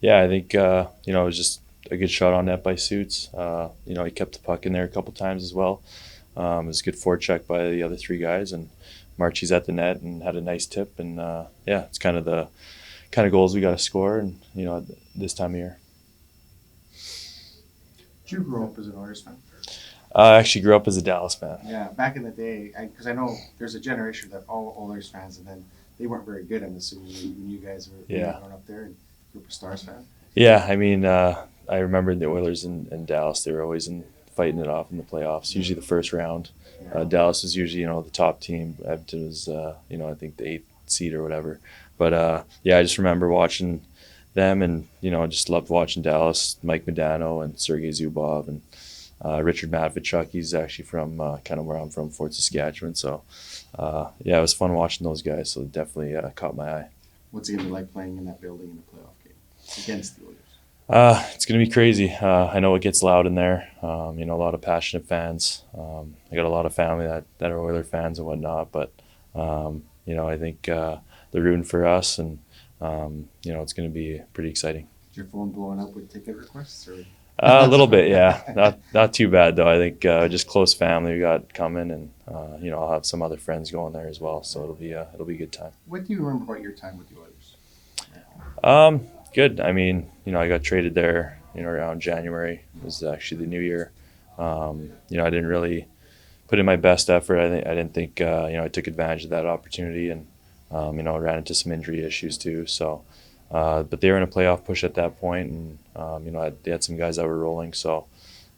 Yeah, I think it was just a good shot on net by Suits. He kept the puck in there a couple times as well. It was a good forecheck by the other three guys, and Marchie's at the net and had a nice tip. And yeah, it's kind of the kind of goals we got to score, and this time of year. Did you grow up as an Oilers fan? I actually grew up as a Dallas fan. Yeah, back in the day, because I know there's a generation that all Oilers fans, and then they weren't very good. I'm assuming when you guys were Yeah. growing up there, and group of Stars fan. Yeah, I mean, I remember the Oilers in Dallas. They were always fighting it off in the playoffs. Usually the first round. Dallas was usually the top team. Edmonton was I think the eighth seed or whatever. But yeah, I just remember watching them, and I just loved watching Dallas. Mike Modano and Sergei Zubov and Richard Matvichuk. He's actually from kind of where I'm from, Fort Saskatchewan. So yeah, it was fun watching those guys. So it definitely caught my eye. What's it gonna be like playing in that building in the playoff game against the Oilers? It's going to be crazy. I know it gets loud in there. A lot of passionate fans. I got a lot of family that are Oiler fans and whatnot. But I think they're rooting for us, and it's going to be pretty exciting. Is your phone blowing up with ticket requests? Or? A little bit, yeah. Not too bad though. I think just close family we got coming, and I'll have some other friends going there as well. So it'll be a good time. What do you remember about your time with the Oilers? Good. I mean, I got traded there, around January. It was actually the new year. I didn't really put in my best effort. I didn't think, I took advantage of that opportunity, and, I ran into some injury issues too. So, but they were in a playoff push at that point, and, they had some guys that were rolling. So,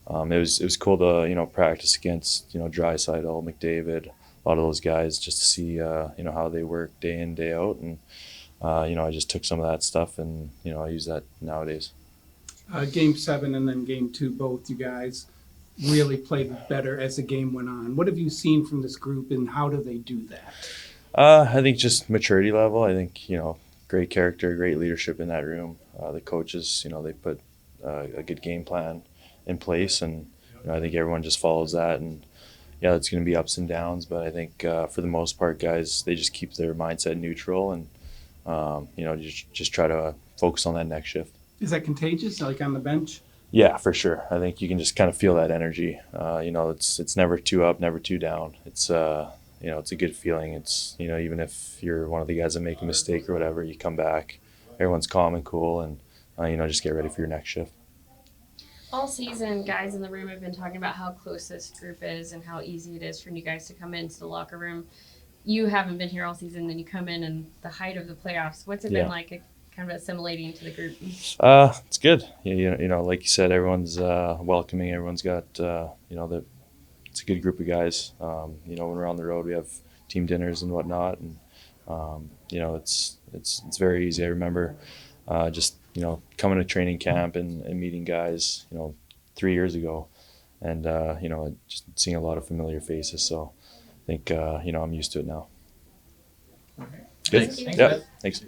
it was cool to, practice against, Draisaitl, McDavid, a lot of those guys, just to see, how they work day in, day out. And, I just took some of that stuff, and I use that nowadays. Game 7 and then Game 2, both you guys really played better as the game went on. What have you seen from this group, and how do they do that? I think just maturity level. I think great character, great leadership in that room. The coaches, they put a good game plan in place, and I think everyone just follows that. And yeah, it's going to be ups and downs, but I think for the most part, guys, they just keep their mindset neutral, and just try to focus on that next shift. Is that contagious, like on the bench? Yeah, for sure. I think you can just kind of feel that energy. It's never too up, never too down. It's it's a good feeling. It's even if you're one of the guys that make a mistake or whatever, you come back, everyone's calm and cool, and just get ready for your next shift. All season, guys in the room have been talking about how close this group is and how easy it is for you guys to come into the locker room. You haven't been here all season, then you come in the height of the playoffs. What's it been like, kind of assimilating to the group? It's good. Like you said, everyone's welcoming. Everyone's got it's a good group of guys. When we're on the road, we have team dinners and whatnot, and it's very easy. I remember just coming to training camp and meeting guys 3 years ago, and just seeing a lot of familiar faces. So I think I'm used to it now. Okay. Good. Thank you. Yeah. Thanks.